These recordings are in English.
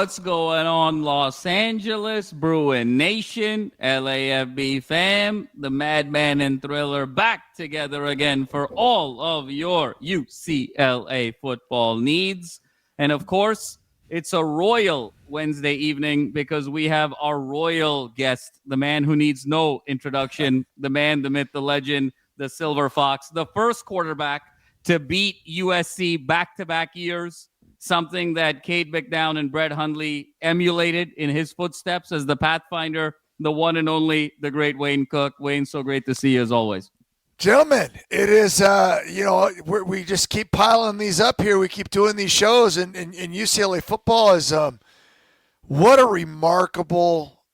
What's going on, Los Angeles, Bruin Nation, LAFB fam, the Madman and Thriller back together again for all of your UCLA football needs. And of course, it's a royal Wednesday evening because we have our royal guest, the man who needs no introduction, the man, the myth, the legend, the Silver Fox, the first quarterback to beat USC back-to-back years. Something that Cade McNown and Brett Hundley emulated in his footsteps as the Pathfinder, the one and only, the great Wayne Cook. Wayne, so great to see you as always. Gentlemen, it is, we just keep piling these up here. We keep doing these shows, and UCLA football is, what a remarkable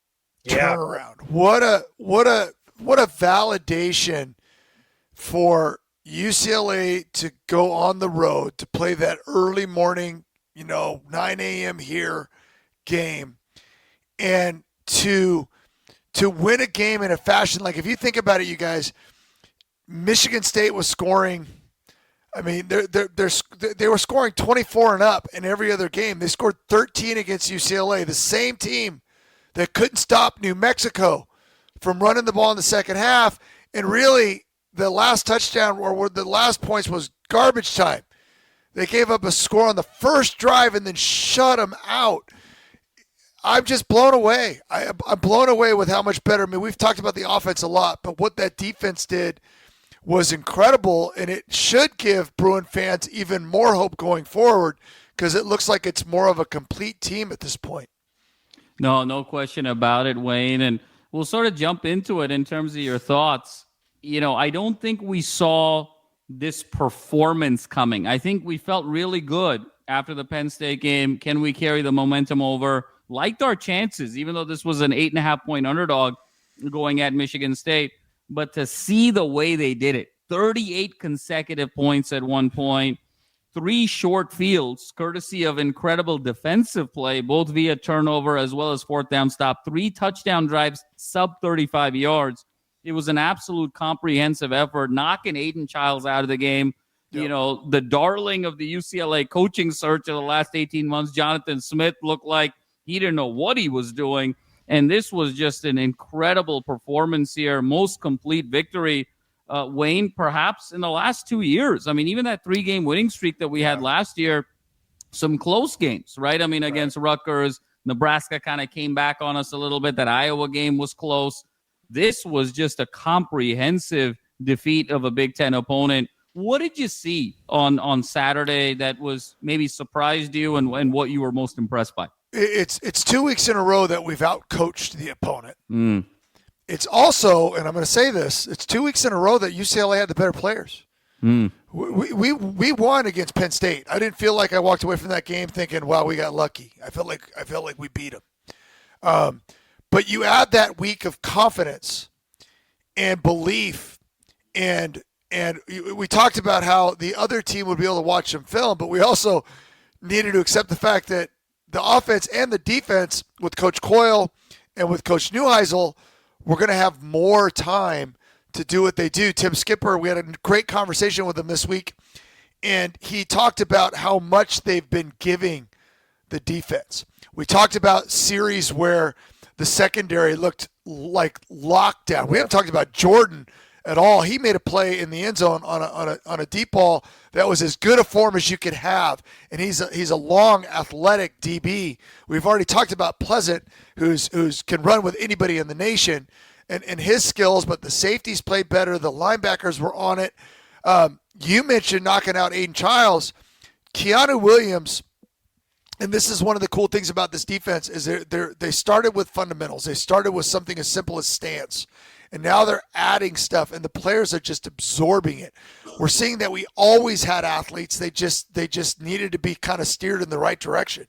turnaround. What a validation for UCLA to go on the road to play that early morning, 9 a.m. here game, and to win a game in a fashion like, if you think about it, you guys, Michigan State was scoring. I mean, they were scoring 24 and up in every other game. They scored 13 against UCLA, the same team that couldn't stop New Mexico from running the ball in the second half, and really, the last touchdown or the last points was garbage time. They gave up a score on the first drive and then shut them out. I'm just blown away. I'm blown away with how much better. I mean, we've talked about the offense a lot, but what that defense did was incredible, and it should give Bruin fans even more hope going forward because it looks like it's more of a complete team at this point. No question about it, Wayne. And we'll sort of jump into it in terms of your thoughts. I don't think we saw this performance coming. I think we felt really good after the Penn State game. Can we carry the momentum over? Liked our chances, even though this was an 8.5-point underdog going at Michigan State. But to see the way they did it, 38 consecutive points at one point, 3 short fields, courtesy of incredible defensive play, both via turnover as well as fourth down stop, 3 touchdown drives, sub 35 yards. It was an absolute comprehensive effort, knocking Aiden Childs out of the game. Yep. The darling of the UCLA coaching search of the last 18 months, Jonathan Smith, looked like he didn't know what he was doing. And this was just an incredible performance here, most complete victory, Wayne, perhaps in the last 2 years. I mean, even that 3-game winning streak that we had last year, some close games, right? I mean, against Rutgers, Nebraska kind of came back on us a little bit. That Iowa game was close. This was just a comprehensive defeat of a Big Ten opponent. What did you see on Saturday that was maybe surprised you and what you were most impressed by? It's 2 weeks in a row that we've outcoached the opponent. It's also, and I'm going to say this, it's 2 weeks in a row that UCLA had the better players. We won against Penn State. I didn't feel like I walked away from that game thinking, wow, we got lucky. I felt like we beat them. But you add that week of confidence and belief, and we talked about how the other team would be able to watch them film, but we also needed to accept the fact that the offense and the defense with Coach Coyle and with Coach Neuheisel were going to have more time to do what they do. Tim Skipper, we had a great conversation with him this week, and he talked about how much they've been giving the defense. We talked about series where the secondary looked like lockdown. We haven't talked about Jordan at all. He made a play in the end zone on a deep ball that was as good a form as you could have, and he's a long, athletic DB. We've already talked about Pleasant, who's can run with anybody in the nation, and his skills. But the safeties played better. The linebackers were on it. You mentioned knocking out Aiden Childs, Keanu Williams. And this is one of the cool things about this defense is they started with fundamentals. They started with something as simple as stance. And now they're adding stuff, and the players are just absorbing it. We're seeing that we always had athletes. They just needed to be kind of steered in the right direction.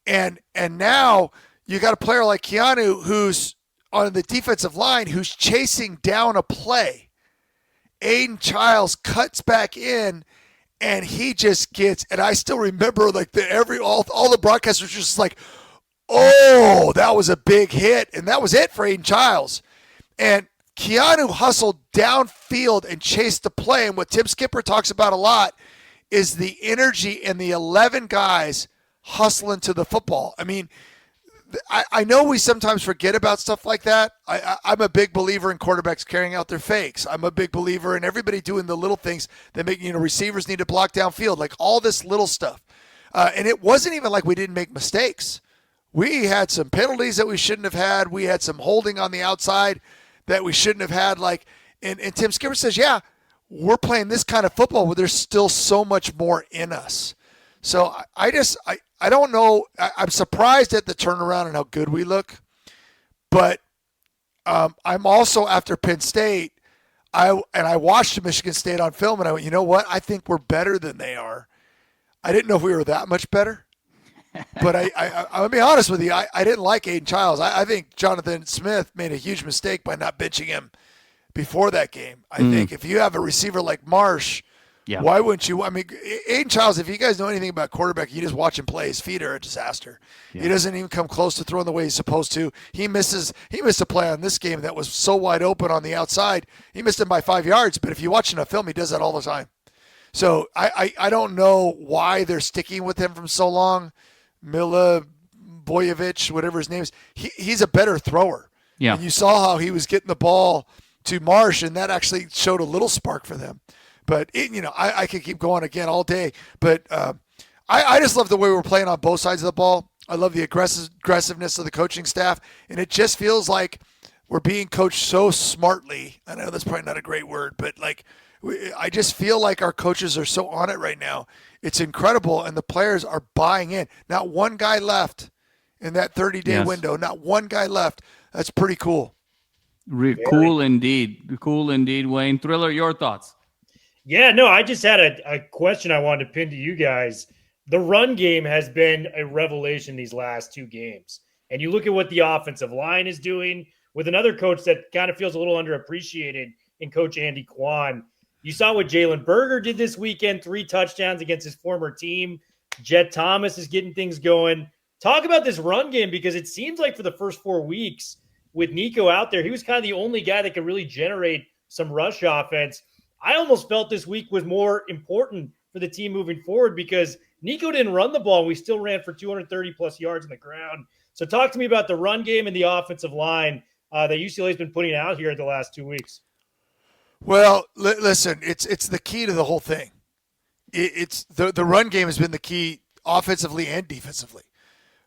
And now you got a player like Keanu who's on the defensive line who's chasing down a play. Aiden Childs cuts back in, and he just gets, and I still remember like all the broadcasters just like, oh, that was a big hit. And that was it for Aiden Childs. And Keanu hustled downfield and chased the play. And what Tim Skipper talks about a lot is the energy and the 11 guys hustling to the football. I mean, I know we sometimes forget about stuff like that. I'm a big believer in quarterbacks carrying out their fakes. I'm a big believer in everybody doing the little things that make, receivers need to block downfield, like all this little stuff. And it wasn't even like we didn't make mistakes. We had some penalties that we shouldn't have had. We had some holding on the outside that we shouldn't have had. And Tim Skipper says, yeah, we're playing this kind of football where there's still so much more in us. So I don't know. I'm surprised at the turnaround and how good we look. But I'm also, after Penn State, I watched Michigan State on film, and I went, you know what? I think we're better than they are. I didn't know if we were that much better. But I'll be honest with you, I didn't like Aiden Childs. I think Jonathan Smith made a huge mistake by not benching him before that game. I think if you have a receiver like Marsh, why wouldn't you? I mean, Aiden Childs, if you guys know anything about quarterback, you just watch him play. His feet are a disaster. Yeah. He doesn't even come close to throwing the way he's supposed to. He missed a play on this game that was so wide open on the outside. He missed him by 5 yards, but if you watch enough film, he does that all the time. So I don't know why they're sticking with him from so long. Milivojevic, whatever his name is, he's a better thrower. Yeah. And you saw how he was getting the ball to Marsh, and that actually showed a little spark for them. But, I could keep going again all day. But I just love the way we're playing on both sides of the ball. I love the aggressiveness of the coaching staff. And it just feels like we're being coached so smartly. I know that's probably not a great word, but I just feel like our coaches are so on it right now. It's incredible, and the players are buying in. Not one guy left in that 30-day window. Not one guy left. That's pretty cool. Cool indeed. Cool indeed, Wayne. Thriller, your thoughts? Yeah, no, I just had a question I wanted to pin to you guys. The run game has been a revelation these last two games. And you look at what the offensive line is doing with another coach that kind of feels a little underappreciated in Coach Andy Kwan. You saw what Jalen Berger did this weekend, 3 touchdowns against his former team. Jet Thomas is getting things going. Talk about this run game, because it seems like for the first 4 weeks with Nico out there, he was kind of the only guy that could really generate some rush offense. I almost felt this week was more important for the team moving forward because Nico didn't run the ball, and we still ran for 230-plus yards on the ground. So talk to me about the run game and the offensive line that UCLA's been putting out here the last 2 weeks. Well, listen, it's the key to the whole thing. It's the run game has been the key offensively and defensively.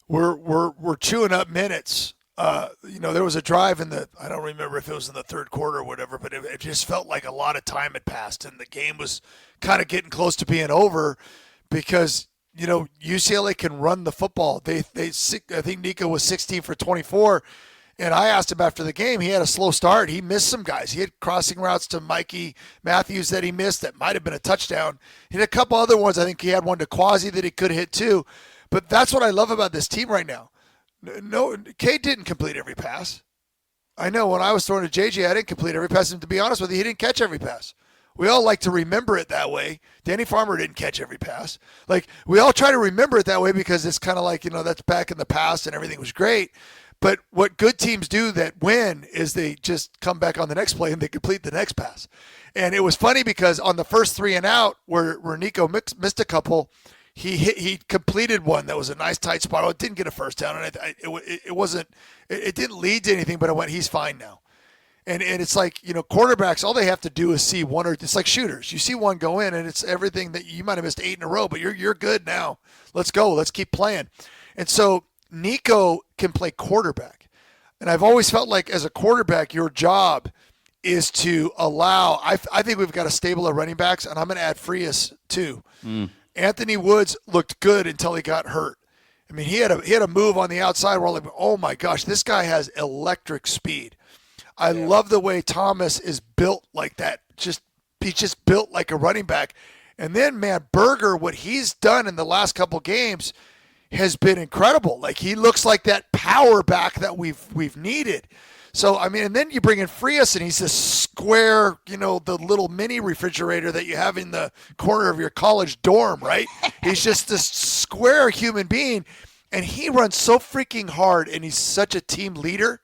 We're chewing up minutes. There was a drive I don't remember if it was in the third quarter or whatever, but it just felt like a lot of time had passed, and the game was kind of getting close to being over because, UCLA can run the football. I think Nico was 16 for 24. And I asked him after the game, he had a slow start. He missed some guys. He had crossing routes to Mikey Matthews that he missed that might have been a touchdown. He had a couple other ones. I think he had one to Quasi that he could hit too. But that's what I love about this team right now. No, Cade didn't complete every pass. I know when I was throwing to JJ, I didn't complete every pass. And to be honest with you, he didn't catch every pass. We all like to remember it that way. Danny Farmer didn't catch every pass. We all try to remember it that way because it's kind of like, that's back in the past and everything was great. But what good teams do that win is they just come back on the next play and they complete the next pass. And it was funny because on the first 3 and out where Nico missed a couple, he completed one that was a nice tight spot. It didn't get a first down, and it didn't lead to anything. But I went, he's fine now. And it's like, quarterbacks, all they have to do is see one, or it's like shooters. You see one go in, and it's everything that you might have missed 8 in a row, but you're good now. Let's go. Let's keep playing. And so Nico can play quarterback. And I've always felt like as a quarterback, your job is to allow – I think we've got a stable of running backs, and I'm going to add Frias too. Anthony Woods looked good until he got hurt. I mean, he had a move on the outside where I'm like, oh, my gosh, this guy has electric speed. I love the way Thomas is built like that. He's just built like a running back. And then, man, Berger, what he's done in the last couple games – has been incredible. Like, he looks like that power back that we've needed. So, I mean, and then you bring in Frias, and he's this square, the little mini refrigerator that you have in the corner of your college dorm, right? He's just this square human being, and he runs so freaking hard, and he's such a team leader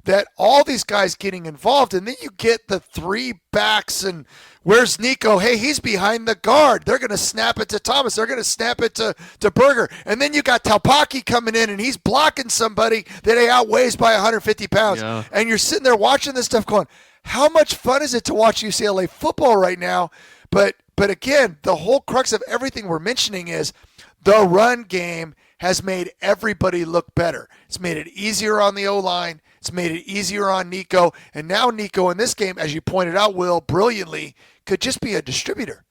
that all these guys getting involved, and then you get the three backs, and where's Nico? Hey, he's behind the guard. They're going to snap it to Thomas. They're going to snap it to Berger. And then you got Taupaki coming in, and he's blocking somebody that he outweighs by 150 pounds. Yeah. And you're sitting there watching this stuff going, how much fun is it to watch UCLA football right now? But again, the whole crux of everything we're mentioning is the run game has made everybody look better. It's made it easier on the O-line. It's made it easier on Nico. And now Nico in this game, as you pointed out, Will, brilliantly, could just be a distributor.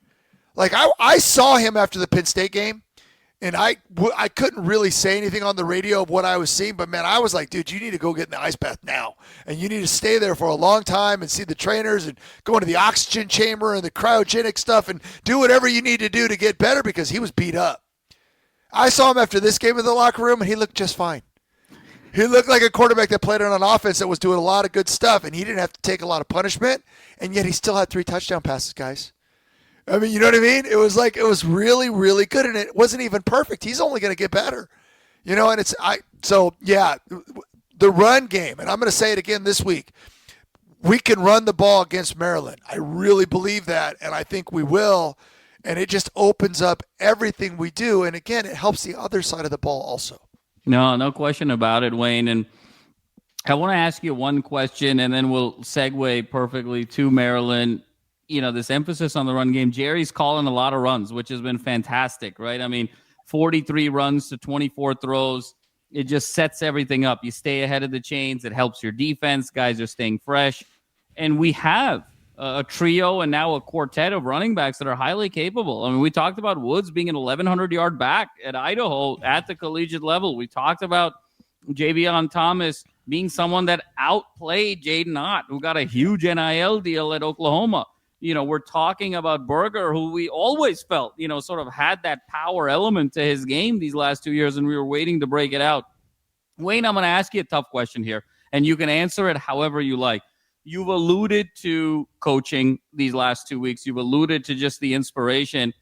Like I saw him after the Penn State game, and I couldn't really say anything on the radio of what I was seeing, but, man, I was like, dude, you need to go get in the ice bath now. And you need to stay there for a long time and see the trainers and go into the oxygen chamber and the cryogenic stuff and do whatever you need to do to get better, because he was beat up. I saw him after this game in the locker room, and he looked just fine. He looked like a quarterback that played on an offense that was doing a lot of good stuff, and he didn't have to take a lot of punishment, and yet he still had 3 touchdown passes, guys. I mean, you know what I mean? It was really, really good, and it wasn't even perfect. He's only going to get better. You know, and the run game, and I'm going to say it again this week, we can run the ball against Maryland. I really believe that, and I think we will. And it just opens up everything we do. And, again, it helps the other side of the ball also. No question about it, Wayne. And I want to ask you one question, and then we'll segue perfectly to Maryland. You know, this emphasis on the run game. Jerry's calling a lot of runs, which has been fantastic, right? I mean, 43 runs to 24 throws. It just sets everything up. You stay ahead of the chains. It helps your defense. Guys are staying fresh. And we have a trio and now a quartet of running backs that are highly capable. I mean, we talked about Woods being an 1,100-yard back at Idaho at the collegiate level. We talked about Javion Thomas being someone that outplayed Jaden Ott, who got a huge NIL deal at Oklahoma. You know, we're talking about Berger, who we always felt, you know, sort of had that power element to his game these last 2 years, and we were waiting to break it out. Wayne, I'm going to ask you a tough question here, and you can answer it however you like. You've alluded to coaching these last 2 weeks. You've alluded to just the inspiration.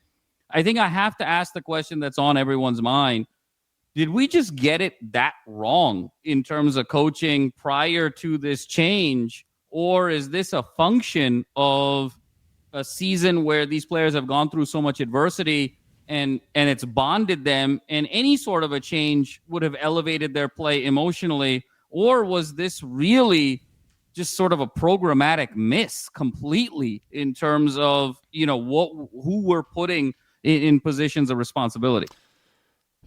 I think I have to ask the question that's on everyone's mind. Did we just get it that wrong in terms of coaching prior to this change? Or is this a function of a season where these players have gone through so much adversity and it's bonded them, and any sort of a change would have elevated their play emotionally? Or was this really just sort of a programmatic miss completely in terms of, you know, who we're putting in positions of responsibility?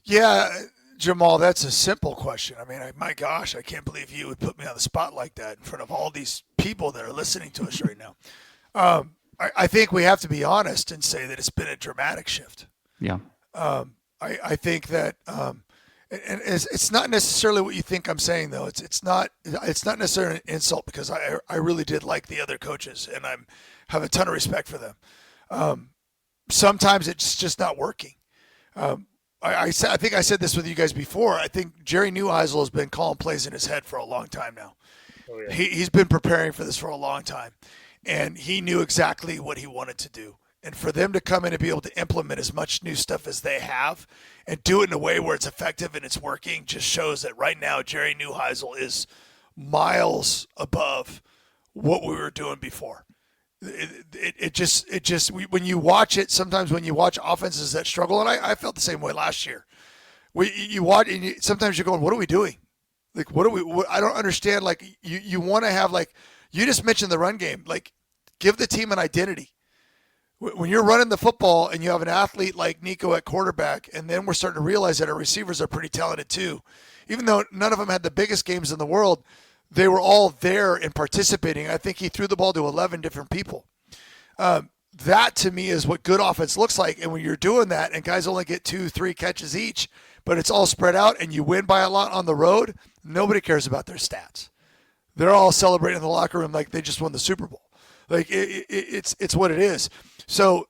Yeah, Jamal, that's a simple question. I mean, my gosh, I can't believe you would put me on the spot like that in front of all these people that are listening to us right now. I think we have to be honest and say that it's been a dramatic shift. Yeah. I think that and it's not necessarily what you think I'm saying, though. It's not necessarily an insult, because I really did like the other coaches, and I have a ton of respect for them. Sometimes it's just not working. I think I said this with you guys before. I think Jerry Neuheisel has been calling plays in his head for a long time now. Oh, yeah. He's been preparing for this for a long time, and he knew exactly what he wanted to do. And for them to come in and be able to implement as much new stuff as they have and do it in a way where it's effective and it's working just shows that right now Jerry Neuheisel is miles above what we were doing before. When you watch it, sometimes when you watch offenses that struggle, and I felt the same way last year. You watch, and sometimes you're going, what are we doing? Like, I don't understand. Like, you want to have, like, you just mentioned the run game. Like, give the team an identity. When you're running the football and you have an athlete like Nico at quarterback, and then we're starting to realize that our receivers are pretty talented too. Even though none of them had the biggest games in the world, they were all there and participating. I think he threw the ball to 11 different people. That, to me, is what good offense looks like. And when you're doing that and guys only get 2-3 catches each, but it's all spread out and you win by a lot on the road, nobody cares about their stats. They're all celebrating in the locker room like they just won the Super Bowl. Like, it's what it is. So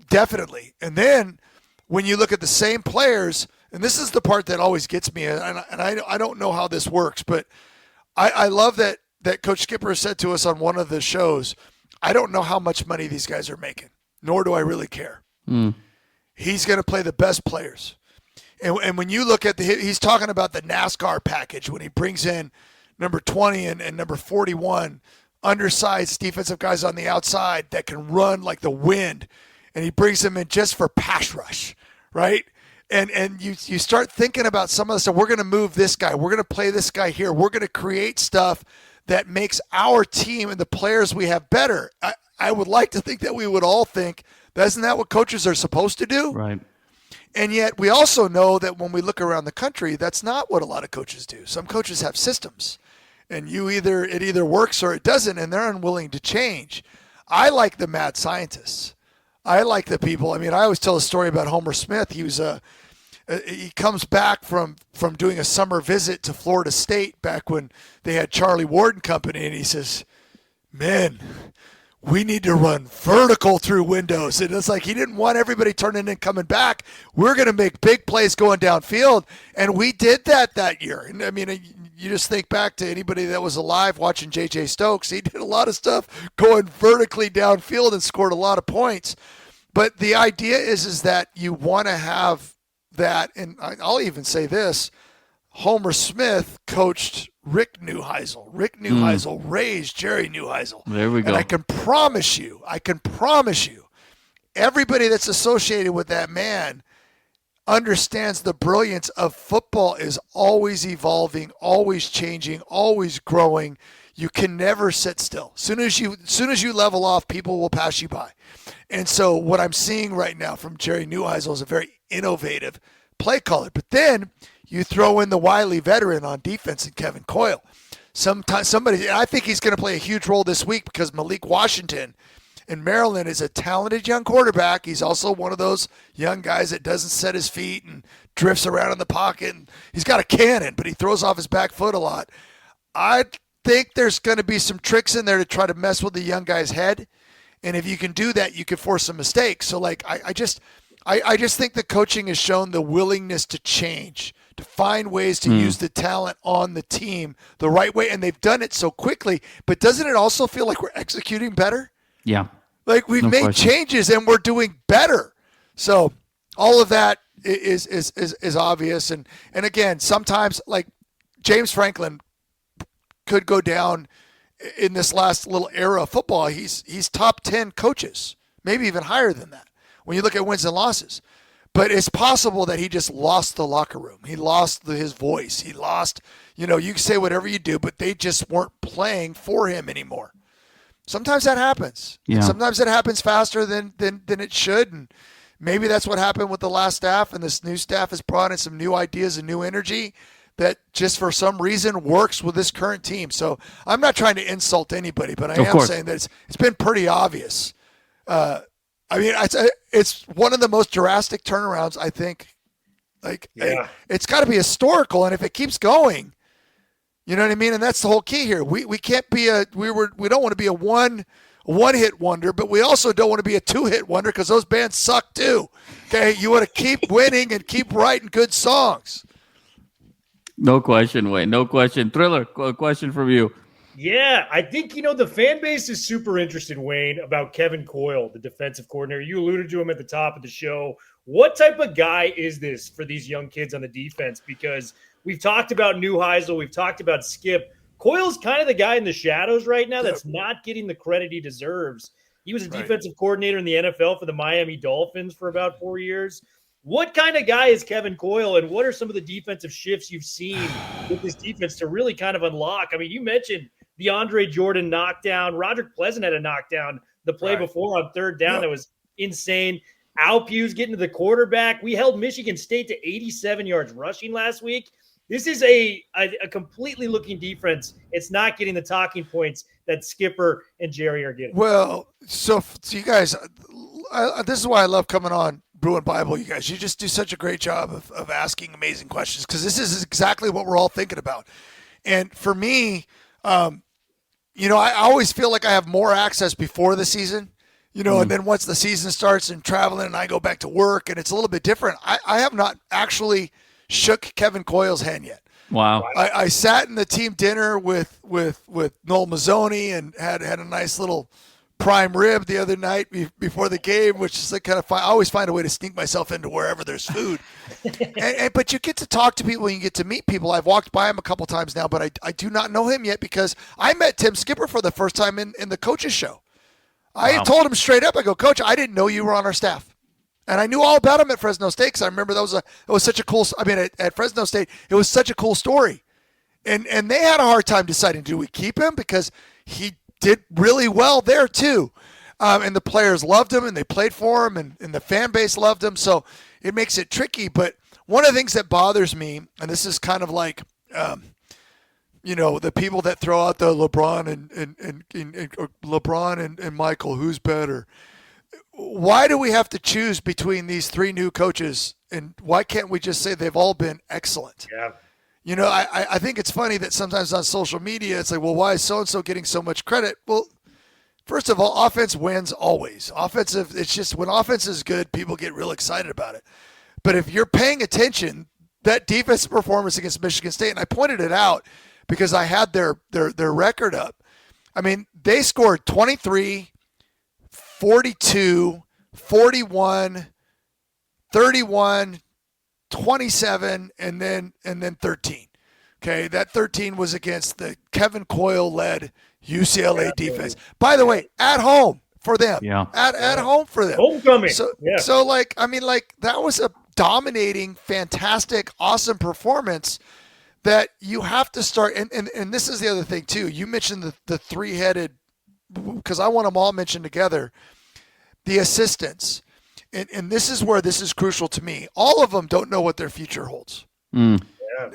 definitely. And then when you look at the same players, and this is the part that always gets me, and I don't know how this works, but I love that Coach Skipper said to us on one of the shows, I don't know how much money these guys are making, nor do I really care. He's going to play the best players. And when you look at he's talking about the NASCAR package when he brings in number 20 and number 41, undersized defensive guys on the outside that can run like the wind, and he brings them in just for pass rush, right? And you start thinking about some of the stuff. We're going to move this guy. We're going to play this guy here. We're going to create stuff that makes our team and the players we have better. I would like to think that we would all think, isn't that what coaches are supposed to do? Right. And yet we also know that when we look around the country, that's not what a lot of coaches do. Some coaches have systems, and it either works or it doesn't, and they're unwilling to change. I like the mad scientists. I like the people. I mean, I always tell a story about Homer Smith. He comes back from doing a summer visit to Florida State back when they had Charlie Ward and company, and he says, "Man, we need to run vertical through windows." And it's like he didn't want everybody turning and coming back. We're going to make big plays going downfield, and we did that year. And I mean, you just think back to anybody that was alive watching J.J. Stokes. He did a lot of stuff going vertically downfield and scored a lot of points. But the idea is that you want to have that, and I'll even say this, Homer Smith coached Rick Neuheisel. Rick Neuheisel raised Jerry Neuheisel. There we go. And I can promise you, everybody that's associated with that man understands the brilliance of football is always evolving, always changing, always growing. You can never sit still. Soon as you level off, people will pass you by. And so what I'm seeing right now from Jerry Neuheisel is a very innovative play caller. But then you throw in the wily veteran on defense in Kevin Coyle. I think he's going to play a huge role this week because Malik Washington in Maryland is a talented young quarterback. He's also one of those young guys that doesn't set his feet and drifts around in the pocket. And he's got a cannon, but he throws off his back foot a lot. I think there's going to be some tricks in there to try to mess with the young guy's head. And if you can do that, you can force some mistakes. So, like, I just think the coaching has shown the willingness to change, to find ways to use the talent on the team the right way. And they've done it so quickly. But doesn't it also feel like we're executing better? Yeah. Like we've made changes and we're doing better. So all of that is obvious. And again, sometimes like James Franklin could go down in this last little era of football. He's top 10 coaches, maybe even higher than that when you look at wins and losses. But it's possible that he just lost the locker room. He lost his voice. He lost, you can say whatever you do, but they just weren't playing for him anymore. Sometimes that happens. Yeah. Sometimes it happens faster than it should. And maybe that's what happened with the last staff, and this new staff has brought in some new ideas and new energy that just for some reason works with this current team. So I'm not trying to insult anybody, but I am saying that it's been pretty obvious. It's one of the most drastic turnarounds, I think. It's got to be historical, and if it keeps going, you know what I mean? And that's the whole key here. We can't be we don't want to be a one hit wonder, but we also don't want to be a 2-hit wonder because those bands suck too. Okay, you want to keep winning and keep writing good songs. No question, Wayne. No question. Thriller, a question from you. Yeah, I think, the fan base is super interested, Wayne, about Kevin Coyle, the defensive coordinator. You alluded to him at the top of the show. What type of guy is this for these young kids on the defense? Because we've talked about Neuheisel, we've talked about Skip. Coyle's kind of the guy in the shadows right now that's not getting the credit he deserves. He was a defensive coordinator in the NFL for the Miami Dolphins for about 4 years. What kind of guy is Kevin Coyle, and what are some of the defensive shifts you've seen with this defense to really kind of unlock? I mean, you mentioned the Andre Jordan knockdown. Roderick Pleasant had a knockdown the play before on third down. That was insane. Alpew's getting to the quarterback. We held Michigan State to 87 yards rushing last week. This is a completely looking defense. It's not getting the talking points that Skipper and Jerry are getting. Well, so you guys, this is why I love coming on Bruin Bible, you guys. You just do such a great job of asking amazing questions because this is exactly what we're all thinking about. And for me, I always feel like I have more access before the season, and then once the season starts and traveling and I go back to work and it's a little bit different. I have not actually shook Kevin Coyle's hand yet. Wow. I sat in the team dinner with Noel Mazzoni and had a nice little prime rib the other night before the game, which is like kind of fun. I always find a way to sneak myself into wherever there's food. But you get to talk to people and you get to meet people. I've walked by him a couple times now, but I do not know him yet because I met Tim Skipper for the first time in the coaches show. I told him straight up, I go, Coach, I didn't know you were on our staff. And I knew all about him at Fresno State because I remember it was such a cool – I mean, at Fresno State, it was such a cool story. And they had a hard time deciding, do we keep him? Because he did really well there too. And the players loved him and they played for him and the fan base loved him. So it makes it tricky. But one of the things that bothers me, and this is kind of like the people that throw out the LeBron and Michael, who's better? Why do we have to choose between these three new coaches? And why can't we just say they've all been excellent? Yeah. I think it's funny that sometimes on social media, it's like, well, why is so-and-so getting so much credit? Well, first of all, offense wins always. It's just when offense is good, people get real excited about it. But if you're paying attention, that defensive performance against Michigan State, and I pointed it out because I had their record up. I mean, they scored 23, 42, 41, 31, 27, and then 13. Okay, that 13 was against the Kevin Coyle-led UCLA defense. By the way, at home for them. Yeah. At home for them. Homecoming. So that was a dominating, fantastic, awesome performance that you have to start. And this is the other thing, too. You mentioned the three-headed, because I want them all mentioned together, the assistants. And this is where this is crucial to me. All of them don't know what their future holds. Mm.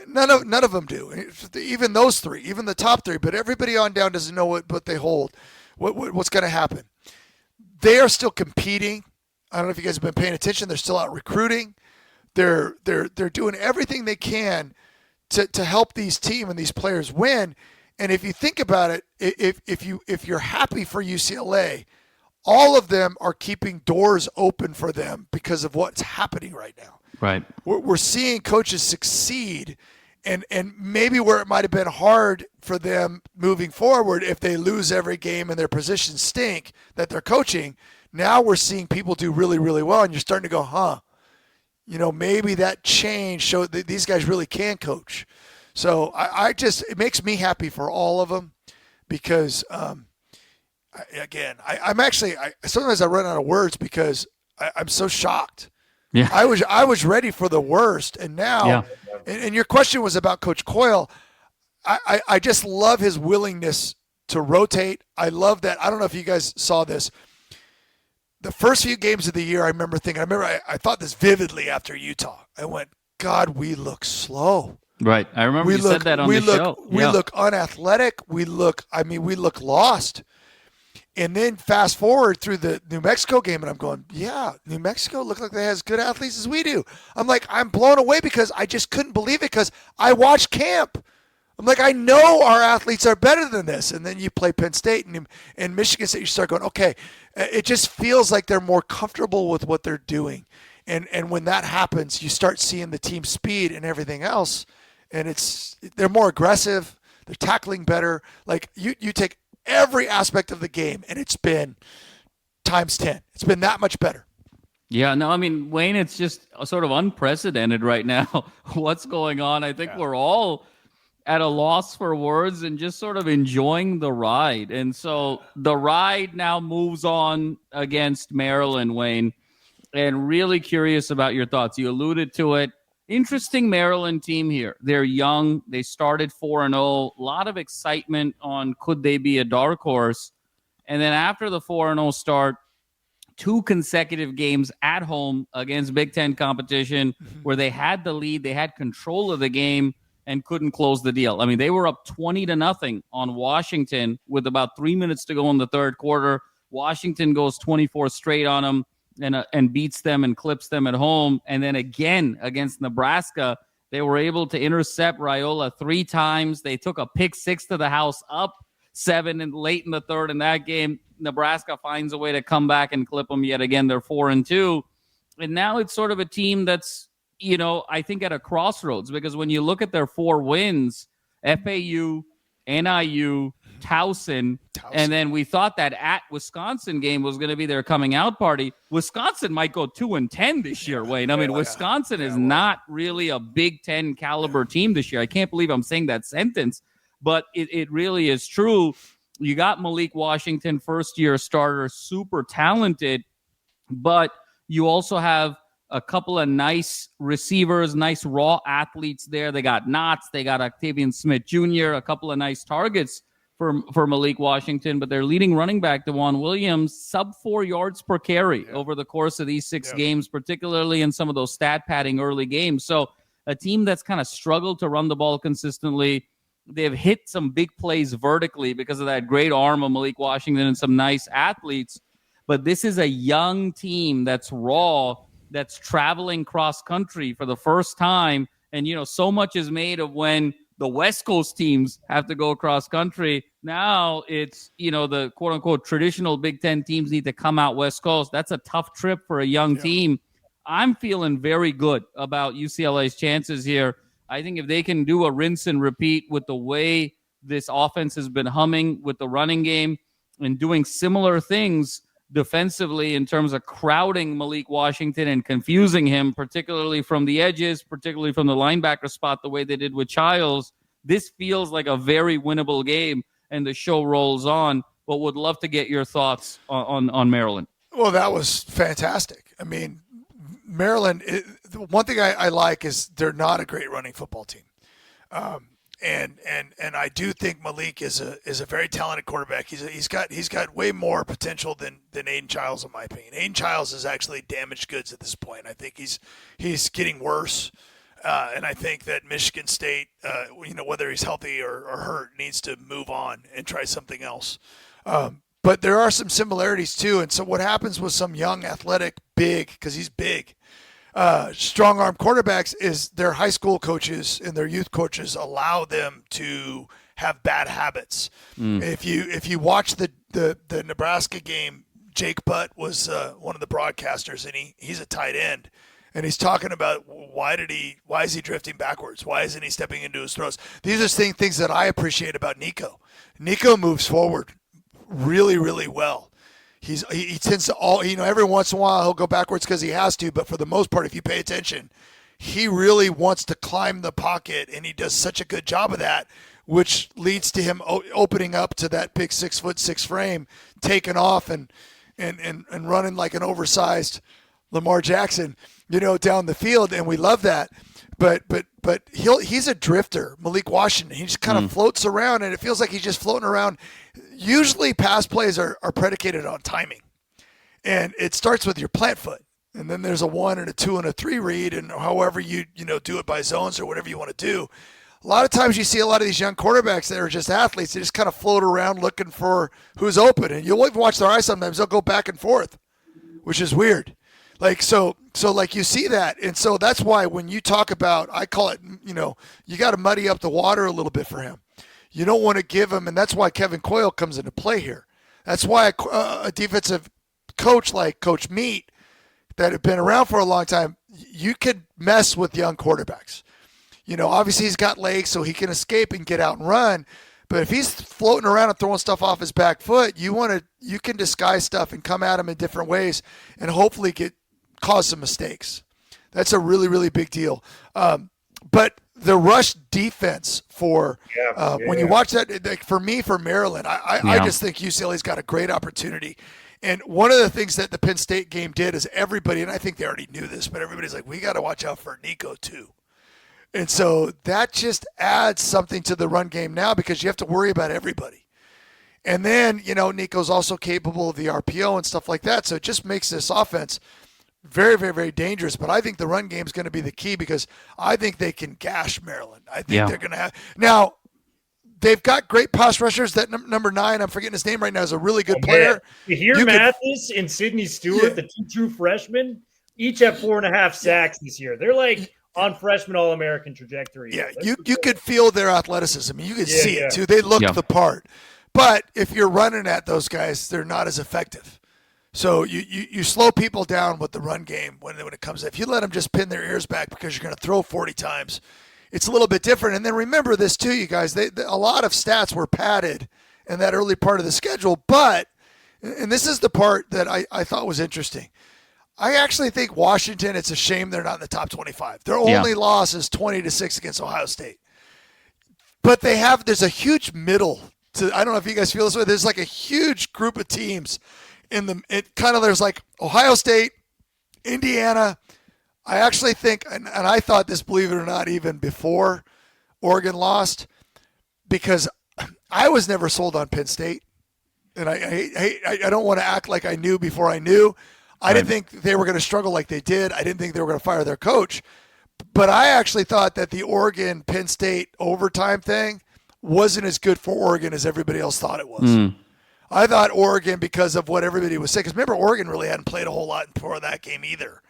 None of them do. Even those three, even the top three, but everybody on down doesn't know what they hold, what's going to happen. They are still competing. I don't know if you guys have been paying attention. They're still out recruiting. They're doing everything they can to help these team and these players win. And if you think about it, if you're happy for UCLA, all of them are keeping doors open for them because of what's happening right now. Right. We're seeing coaches succeed, and maybe where it might have been hard for them moving forward if they lose every game and their positions stink that they're coaching, now we're seeing people do really, really well, and you're starting to go, maybe that change showed that these guys really can coach. So it makes me happy for all of them because sometimes I run out of words because I'm so shocked. Yeah. I was ready for the worst, and now, and your question was about Coach Coyle. I just love his willingness to rotate. I love that. I don't know if you guys saw this. The first few games of the year, I thought this vividly after Utah. I went, God, we look slow. Right. I remember you said that on the show. We look unathletic. We look lost. And then fast forward through the New Mexico game, and I'm going, yeah, New Mexico look like they have as good athletes as we do. I'm like, I'm blown away because I just couldn't believe it because I watched camp. I'm like, I know our athletes are better than this. And then you play Penn State and Michigan State, you start going, okay, it just feels like they're more comfortable with what they're doing. And when that happens, you start seeing the team speed and everything else, and they're more aggressive. They're tackling better. Like you take every aspect of the game, and it's been times 10. It's been that much better. Yeah, no, I mean, Wayne, it's just sort of unprecedented right now what's going on. I think we're all at a loss for words and just sort of enjoying the ride. And so the ride now moves on against Maryland, Wayne, and really curious about your thoughts. You alluded to it. Interesting Maryland team here. They're young. They started 4-0. A lot of excitement on could they be a dark horse. And then after the 4-0 start, 2 consecutive games at home against Big Ten competition where they had the lead, they had control of the game and couldn't close the deal. I mean, they were up 20-0 on Washington with about 3 minutes to go in the third quarter. Washington goes 24 straight on them and beats them and clips them at home. And then again against Nebraska, they were able to intercept Raiola 3 times. They took a pick 6 to the house, up 7 and late in the third in that game. Nebraska finds a way to come back and clip them yet again. They're 4-2. And now it's sort of a team that's, I think at a crossroads, because when you look at their 4 wins, FAU, NIU, Towson. And then we thought that at Wisconsin game was going to be their coming out party. Wisconsin might go 2-10 this year, Wayne. I mean, Wisconsin is not really a Big Ten caliber team this year. I can't believe I'm saying that sentence, but it really is true. You got Malik Washington, first-year starter, super talented, but you also have a couple of nice receivers, nice raw athletes there. They got Knotts, they got Octavian Smith Jr., a couple of nice targets for Malik Washington, but their leading running back, DeJuan Williams, sub 4 yards per carry over the course of these 6 games, particularly in some of those stat padding early games. So a team that's kind of struggled to run the ball consistently. They've hit some big plays vertically because of that great arm of Malik Washington and some nice athletes. But this is a young team that's raw, that's traveling cross country for the first time. And, so much is made of when the West Coast teams have to go cross country. Now it's, the quote unquote traditional Big Ten teams need to come out West Coast. That's a tough trip for a young team. I'm feeling very good about UCLA's chances here. I think if they can do a rinse and repeat with the way this offense has been humming with the running game and doing similar things defensively in terms of crowding Malik Washington and confusing him, particularly from the edges, particularly from the linebacker spot, the way they did with Childs, this feels like a very winnable game, and the show rolls on. But would love to get your thoughts on Maryland. Well, that was fantastic. I mean, Maryland, one thing I like is they're not a great running football team. And I do think Malik is a very talented quarterback. He's got way more potential than Aiden Childs, in my opinion. Aiden Childs is actually damaged goods at this point. I think he's getting worse. And I think that Michigan State, whether he's healthy or hurt, needs to move on and try something else. But there are some similarities too. And so what happens with some young, athletic, big, because he's big, strong arm quarterbacks is their high school coaches and their youth coaches allow them to have bad habits. If you watch the Nebraska game, Jake Butt was one of the broadcasters, and he's a tight end, and he's talking about why is he drifting backwards? Why isn't he stepping into his throws? These are things that I appreciate about Nico. Nico moves forward really, really well. He tends to every once in a while he'll go backwards because he has to, but for the most part, if you pay attention, he really wants to climb the pocket, and he does such a good job of that, which leads to him opening up to that big 6'6" frame, taking off and running like an oversized Lamar Jackson, down the field, and we love that. But he's a drifter, Malik Washington. He just kind of floats around, and it feels like he's just floating around. Usually pass plays are predicated on timing. And it starts with your plant foot. And then there's a 1 and a 2 and a 3 read, and however you do it by zones or whatever you want to do. A lot of times you see a lot of these young quarterbacks that are just athletes. They just kind of float around looking for who's open. And you'll even watch their eyes sometimes. They'll go back and forth, which is weird. So you see that. And so that's why when you talk about, I call it, you got to muddy up the water a little bit for him. You don't want to give him, and that's why Kevin Coyle comes into play here. That's why a defensive coach like Coach Meat that have been around for a long time, you could mess with young quarterbacks. Obviously he's got legs so he can escape and get out and run. But if he's floating around and throwing stuff off his back foot, you can disguise stuff and come at him in different ways and hopefully cause some mistakes. That's a really, really big deal. But the rush defense when you watch that, for Maryland, I just think UCLA's got a great opportunity. And one of the things that the Penn State game did is everybody, and I think they already knew this, but everybody's like, we got to watch out for Nico too. And so that just adds something to the run game now because you have to worry about everybody. And then, Nico's also capable of the RPO and stuff like that. So it just makes this offense very, very, very dangerous. But I think the run game is going to be the key because I think they can gash Maryland. I think they're going to have – now, they've got great pass rushers. That number 9, I'm forgetting his name right now, is a really good player. Mathis and Sidney Stewart, the 2 true freshmen, each have 4.5 sacks this year. They're like on freshman All-American trajectory. Yeah, you could feel their athleticism. You could see it, too. They look the part. But if you're running at those guys, they're not as effective. So you slow people down with the run game when it comes to – if you let them just pin their ears back because you're going to throw 40 times, it's a little bit different. And then remember this, too, you guys. A lot of stats were padded in that early part of the schedule. But, and this is the part that I thought was interesting, I actually think Washington, it's a shame they're not in the top 25. Their only loss is 20-6 against Ohio State. But there's a huge middle to, I don't know if you guys feel this way, there's like a huge group of teams there's like Ohio State, Indiana. I actually think, and I thought this, believe it or not, even before Oregon lost, because I was never sold on Penn State. And I don't want to act like I knew before I knew. I didn't think they were going to struggle like they did. I didn't think they were going to fire their coach. But I actually thought that the Oregon-Penn State overtime thing wasn't as good for Oregon as everybody else thought it was. I thought Oregon, because of what everybody was saying, because remember, Oregon really hadn't played a whole lot before that game either.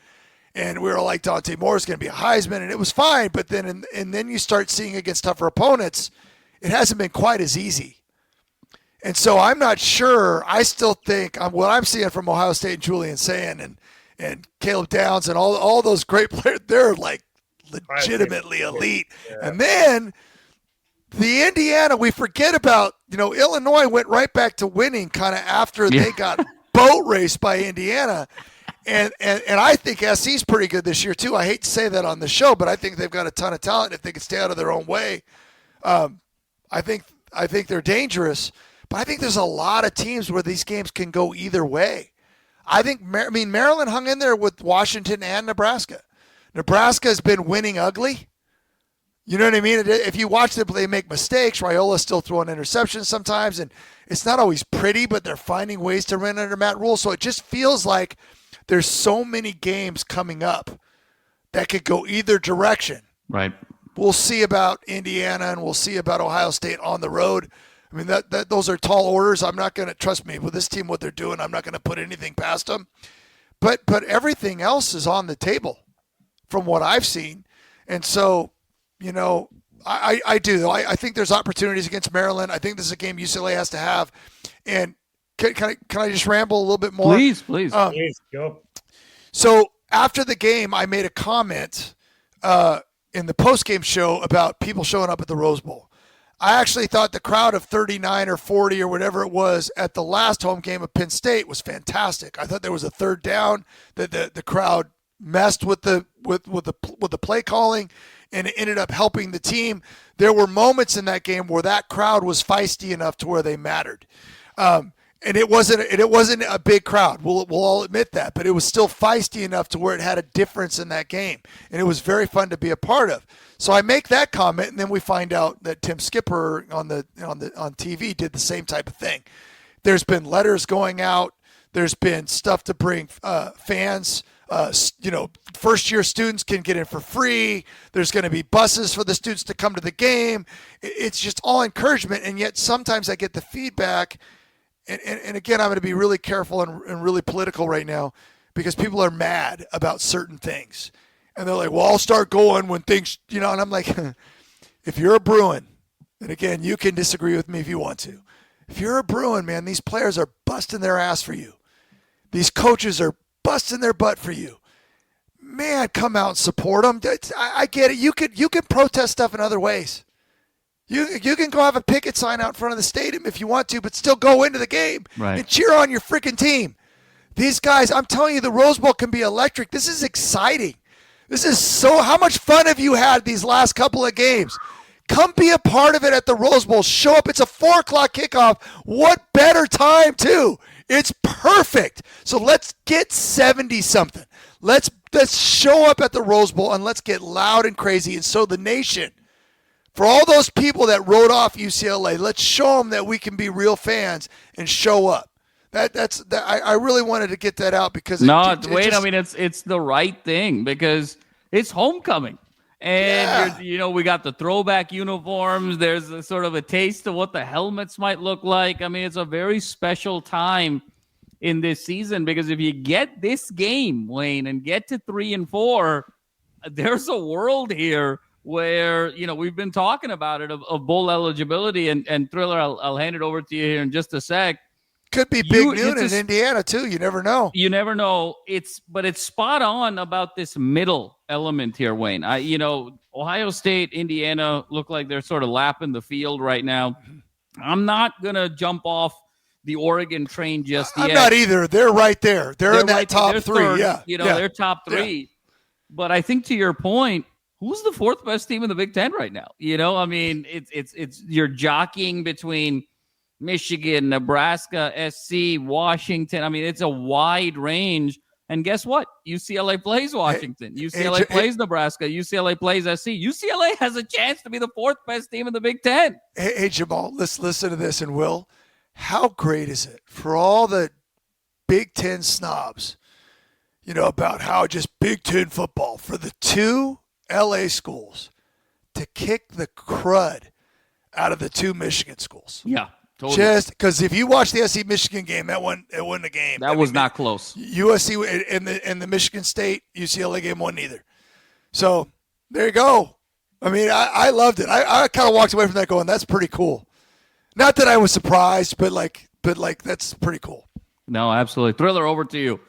And we were like, Dante Moore's going to be a Heisman, and it was fine. But then and then you start seeing against tougher opponents, it hasn't been quite as easy. And so I'm not sure. I still think what I'm seeing from Ohio State and Julian Sayin and Caleb Downs and all those great players, they're like legitimately elite. Yeah. And then the Indiana, we forget about, Illinois went right back to winning kind of after they got boat raced by Indiana. And I think SC's pretty good this year too. I hate to say that on the show, but I think they've got a ton of talent. If they can stay out of their own way, I think they're dangerous. But I think there's a lot of teams where these games can go either way. I think, Maryland hung in there with Washington and Nebraska. Nebraska has been winning ugly. You know what I mean? If you watch them, they make mistakes. Raiola's still throwing interceptions sometimes, and it's not always pretty, but they're finding ways to win under Matt Rule. So it just feels like there's so many games coming up that could go either direction. Right. We'll see about Indiana, and we'll see about Ohio State on the road. I mean, those are tall orders. I'm not going to, trust me, with this team, what they're doing, I'm not going to put anything past them. But everything else is on the table from what I've seen. And so, I do, though. I think there's opportunities against Maryland. I think this is a game UCLA has to have. And can I just ramble a little bit more? Please. Please, go. So after the game, I made a comment in the post-game show about people showing up at the Rose Bowl. I actually thought the crowd of 39 or 40 or whatever it was at the last home game of Penn State was fantastic. I thought there was a third down that the crowd messed with the play calling, and it ended up helping the team. There were moments in that game where that crowd was feisty enough to where they mattered. And it wasn't a big crowd. We'll all admit that, but it was still feisty enough to where it had a difference in that game, and it was very fun to be a part of. So I make that comment, and then we find out that Tim Skipper on TV did the same type of thing. There's been letters going out. There's been stuff to bring fans. First-year students can get in for free. There's going to be buses for the students to come to the game. It's just all encouragement, and yet sometimes I get the feedback. And again, I'm going to be really careful and really political right now because people are mad about certain things. And they're like, well, I'll start going when things, and I'm like, if you're a Bruin, and again, you can disagree with me if you want to. If you're a Bruin, man, these players are busting their ass for you. These coaches are busting their butt for you. Man, come out and support them. I get it. You can protest stuff in other ways. You can go have a picket sign out in front of the stadium if you want to, but still go into the game and cheer on your freaking team. These guys, I'm telling you, the Rose Bowl can be electric. This is exciting. This is how much fun have you had these last couple of games? Come be a part of it at the Rose Bowl. Show up. It's a 4 o'clock kickoff. What better time, too? It's perfect. So let's get 70-something. Let's show up at the Rose Bowl, and let's get loud and crazy. And so the nation, for all those people that wrote off UCLA, let's show them that we can be real fans and show up. I really wanted to get that out because it's the right thing because it's homecoming, and we got the throwback uniforms. There's a sort of a taste of what the helmets might look like. I mean, it's a very special time in this season because if you get this game, Wayne, and get to 3-4, there's a world here where, we've been talking about it of bowl eligibility and Thriller. I'll hand it over to you here in just a sec. Could be big noon in Indiana too. You never know. You never know. It's spot on about this middle element here, Wayne. Ohio State, Indiana look like they're sort of lapping the field right now. I'm not going to jump off the Oregon train just yet. I'm not either. They're right there. They're in that right, top they're three. Third, yeah. They're top three. Yeah. But I think to your point, who's the fourth best team in the Big Ten right now? I mean, it's you're jockeying between Michigan, Nebraska, SC, Washington. I mean, it's a wide range. And guess what? UCLA plays Washington. UCLA plays Nebraska. UCLA plays SC. UCLA has a chance to be the fourth best team in the Big Ten. Hey Jamal, let's listen to this. And Will, how great is it for all the Big Ten snobs, about how just Big Ten football, for the two LA schools to kick the crud out of the two Michigan schools? Yeah. Totally. Just because if you watch the SC Michigan game, it wasn't a game. That was not close. USC and the Michigan State UCLA game wasn't either. So there you go. I mean, I loved it. I kind of walked away from that going, that's pretty cool. Not that I was surprised, but that's pretty cool. No, absolutely. Thriller, over to you.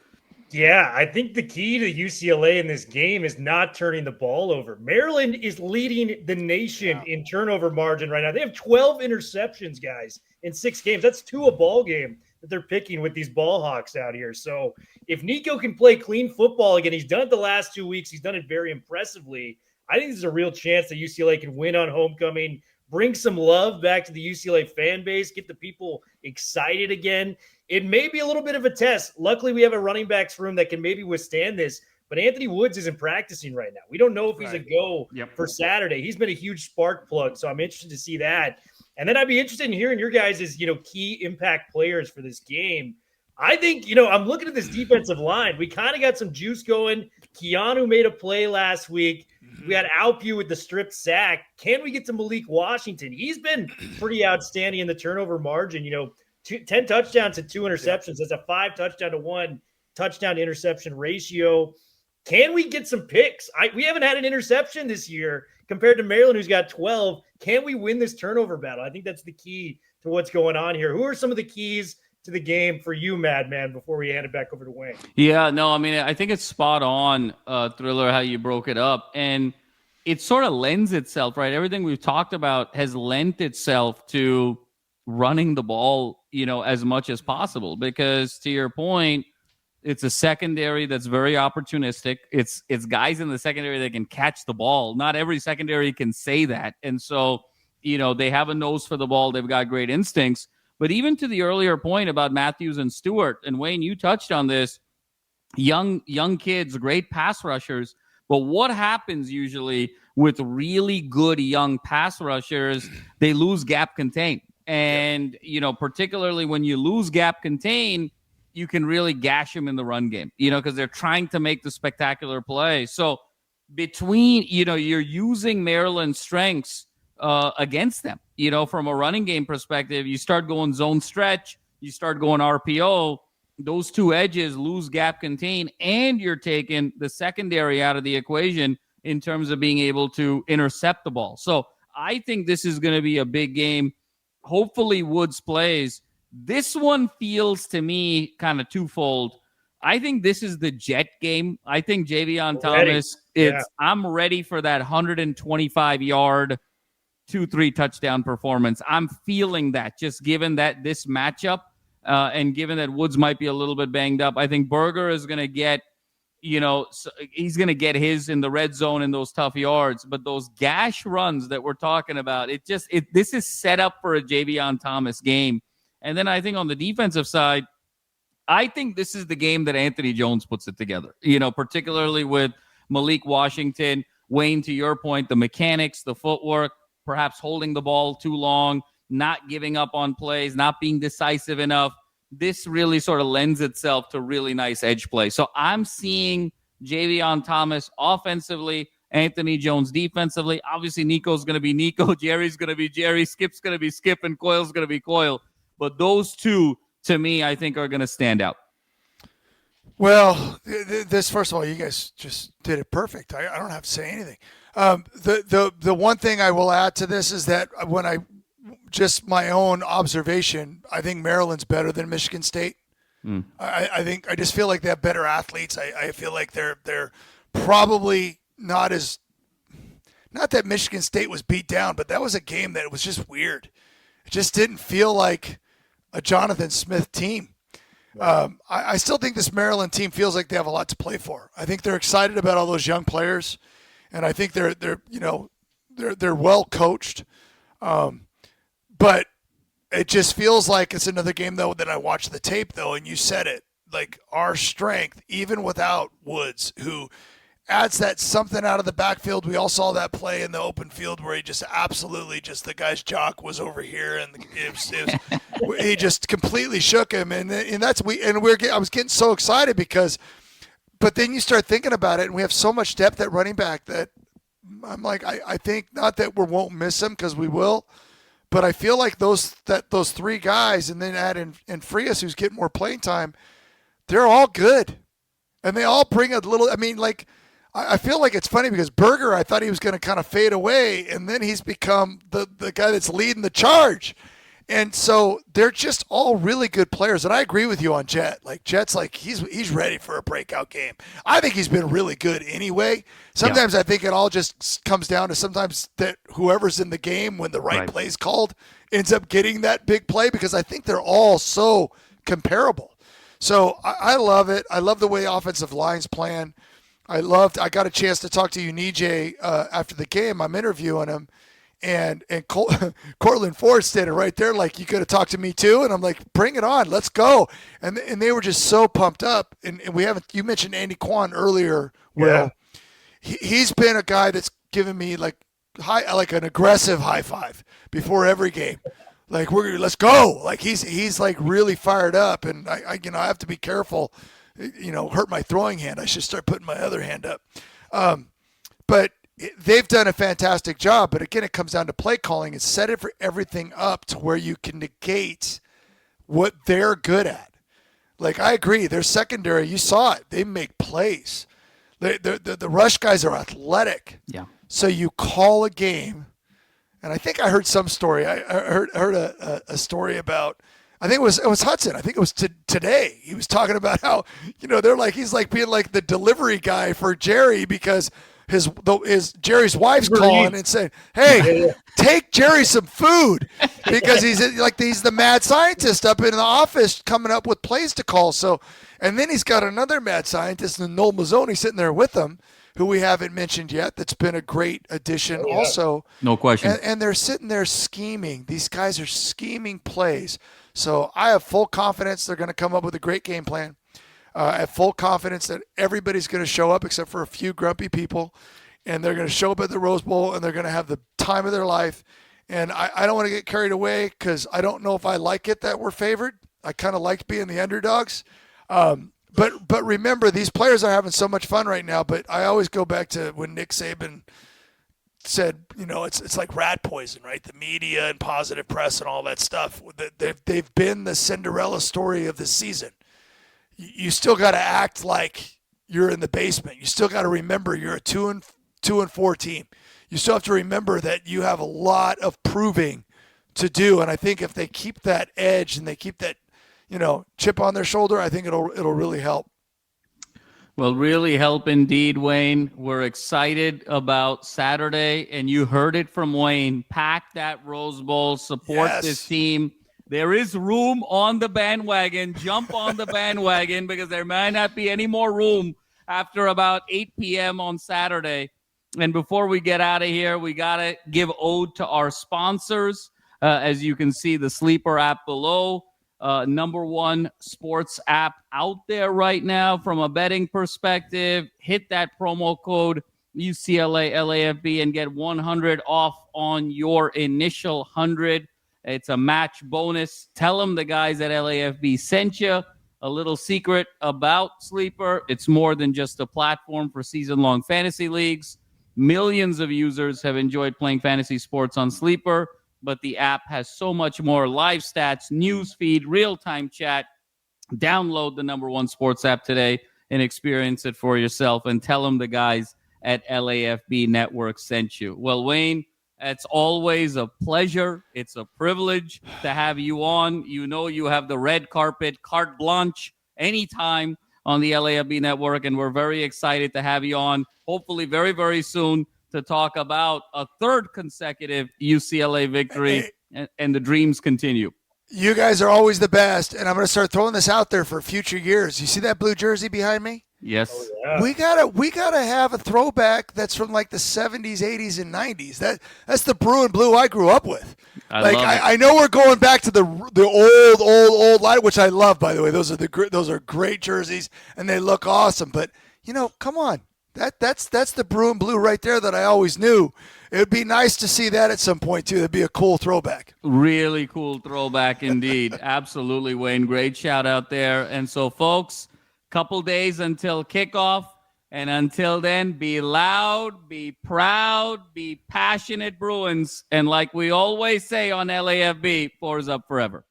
Yeah, I think the key to UCLA in this game is not turning the ball over. Maryland is leading the nation in turnover margin right now. They have 12 interceptions, guys, in 6 games. That's 2 a ball game that they're picking with these ball hawks out here. So if Nico can play clean football again, he's done it the last 2 weeks. He's done it very impressively. I think there's a real chance that UCLA can win on homecoming, bring some love back to the UCLA fan base, get the people excited again. It may be a little bit of a test. Luckily, we have a running backs room that can maybe withstand this. But Anthony Woods isn't practicing right now. We don't know if he's a go for Saturday. He's been a huge spark plug, so I'm interested to see that. And then I'd be interested in hearing your guys' key impact players for this game. I think, I'm looking at this defensive line. We kind of got some juice going. Keanu made a play last week. We had Alpew with the stripped sack. Can we get to Malik Washington? He's been pretty outstanding in the turnover margin. 10 touchdowns and 2 interceptions. That's a 5 touchdown to 1 touchdown to interception ratio. Can we get some picks? We haven't had an interception this year compared to Maryland, who's got 12. Can we win this turnover battle? I think that's the key to what's going on here. Who are some of the keys to the game for you, Madman, before we hand it back over to Wayne? Yeah, no, I mean, I think it's spot on, Thriller, how you broke it up. And it sort of lends itself, right? Everything we've talked about has lent itself to running the ball, as much as possible. Because to your point, it's a secondary that's very opportunistic. It's guys in the secondary that can catch the ball. Not every secondary can say that. And so, they have a nose for the ball. They've got great instincts. But even to the earlier point about Matthews and Stewart, and Wayne, you touched on this, young kids, great pass rushers. But what happens usually with really good young pass rushers, they lose gap contain. And, particularly when you lose gap contain, you can really gash them in the run game, because they're trying to make the spectacular play. So between, you're using Maryland's strengths against them, from a running game perspective. You start going zone stretch, you start going RPO, those two edges lose gap contain, and you're taking the secondary out of the equation in terms of being able to intercept the ball. So I think this is going to be a big game. Hopefully Woods plays. This one feels to me kind of twofold. I think this is the Jet game. I think Javion Thomas, I'm ready for that 125-yard, 2-3 touchdown performance. I'm feeling that, just given that this matchup and given that Woods might be a little bit banged up. I think Berger is going to get, he's going to get his in the red zone in those tough yards. But those gash runs that we're talking about, this is set up for a Javion Thomas game. And then I think on the defensive side, I think this is the game that Anthony Jones puts it together, particularly with Malik Washington. Wayne, to your point, the mechanics, the footwork, perhaps holding the ball too long, not giving up on plays, not being decisive enough. This really sort of lends itself to really nice edge play. So I'm seeing Javion Thomas offensively, Anthony Jones defensively. Obviously, Nico's going to be Nico, Jerry's going to be Jerry, Skip's going to be Skip, and Coyle's going to be Coyle. But those two, to me, I think are going to stand out. Well, this, first of all, you guys just did it perfect. I don't have to say anything. The one thing I will add to this is that just my own observation, I think Maryland's better than Michigan State. I just feel like they have better athletes. I feel like they're probably not that Michigan State was beat down, but that was a game that was just weird. It just didn't feel like a Jonathan Smith team. I still think this Maryland team feels like they have a lot to play for. I think they're excited about all those young players, and I think they're well coached. But it just feels like it's another game, though, that I watched the tape, though, and you said it, like our strength, even without Woods, who adds that something out of the backfield. We all saw that play in the open field where he just absolutely just the guy's jock was over here, and he just completely shook him. And I was getting so excited because, but then you start thinking about it, and we have so much depth at running back that I'm like, I think not that we won't miss him because we will. But I feel like those three guys, and then add in Frias, who's getting more playing time, they're all good. And they all bring a little – I mean, like, I feel like it's funny because Berger, I thought he was going to kind of fade away, and then he's become the guy that's leading the charge. And so they're just all really good players. And I agree with you on Jet. Like, Jet's like, he's ready for a breakout game. I think he's been really good anyway. Sometimes I think it all just comes down to sometimes that whoever's in the game when the right play's called ends up getting that big play, because I think they're all so comparable. So I love it. I love the way offensive line's playing. I got a chance to talk to Unije after the game. I'm interviewing him. And Cortland Ford standing right there like, you could have talked to me too. And I'm like, bring it on. Let's go. And they were just so pumped up. And you mentioned Andy Kwan earlier. Well, he's been a guy that's given me like an aggressive high five before every game. Like, let's go. Like he's like really fired up. And I have to be careful, hurt my throwing hand. I should start putting my other hand up. But they've done a fantastic job, but again, it comes down to play calling and set everything up to where you can negate what they're good at. Like, I agree, their secondary, you saw it. They make plays. The rush guys are athletic. Yeah. So you call a game, and I think I heard some story. I heard a story about, I think it was Hudson. I think it was today. He was talking about how, they're like, he's like being like the delivery guy for Jerry because his Jerry's wife's calling and saying, "Hey, take Jerry some food," because he's the mad scientist up in the office coming up with plays to call. So, and then he's got another mad scientist, Noel Mazzoni, sitting there with him, who we haven't mentioned yet. That's been a great addition, also. No question. And they're sitting there scheming. These guys are scheming plays. So I have full confidence they're going to come up with a great game plan. I have full confidence that everybody's going to show up except for a few grumpy people, and they're going to show up at the Rose Bowl, and they're going to have the time of their life. And I don't want to get carried away because I don't know if I like it that we're favored. I kind of liked being the underdogs. But remember, these players are having so much fun right now. But I always go back to when Nick Saban said, it's like rat poison, right? The media and positive press and all that stuff. They've been the Cinderella story of the season. You still got to act like you're in the basement. You still got to remember you're a 2-4 team. You still have to remember that you have a lot of proving to do. And I think if they keep that edge and they keep that, chip on their shoulder, I think it'll really help. Will really help indeed, Wayne. We're excited about Saturday, and you heard it from Wayne. Pack that Rose Bowl, support this team. There is room on the bandwagon. Jump on the bandwagon because there might not be any more room after about 8 p.m. on Saturday. And before we get out of here, we got to give ode to our sponsors. As you can see, the Sleeper app below, number one sports app out there right now from a betting perspective. Hit that promo code UCLA LAFB and get 100 off on your initial 100. It's a match bonus. Tell them the guys at LAFB sent you. A little secret about Sleeper: it's more than just a platform for season-long fantasy leagues. Millions of users have enjoyed playing fantasy sports on Sleeper, but the app has so much more: live stats, news feed, real-time chat. Download the number one sports app today and experience it for yourself, and tell them the guys at LAFB Network sent you. Well, Wayne, it's always a pleasure. It's a privilege to have you on. You have the red carpet, carte blanche, anytime on the LAFB Network, and we're very excited to have you on, hopefully very, very soon, to talk about a third consecutive UCLA victory and the dreams continue. You guys are always the best, and I'm going to start throwing this out there for future years. You see that blue jersey behind me? Yes. Oh, yeah. We gotta have a throwback that's from like the 70s, 80s, and 90s. That's the Bruin blue I grew up with. I know we're going back to the old line, which I love, by the way. Those are great jerseys, and they look awesome. But come on, that's the Bruin blue right there that I always knew. It would be nice to see that at some point too. That'd be a cool throwback. Really cool throwback indeed. Absolutely, Wayne. Great shout out there. And so, folks, couple days until kickoff. And until then, be loud, be proud, be passionate Bruins. And like we always say on LAFB, 4's up forever.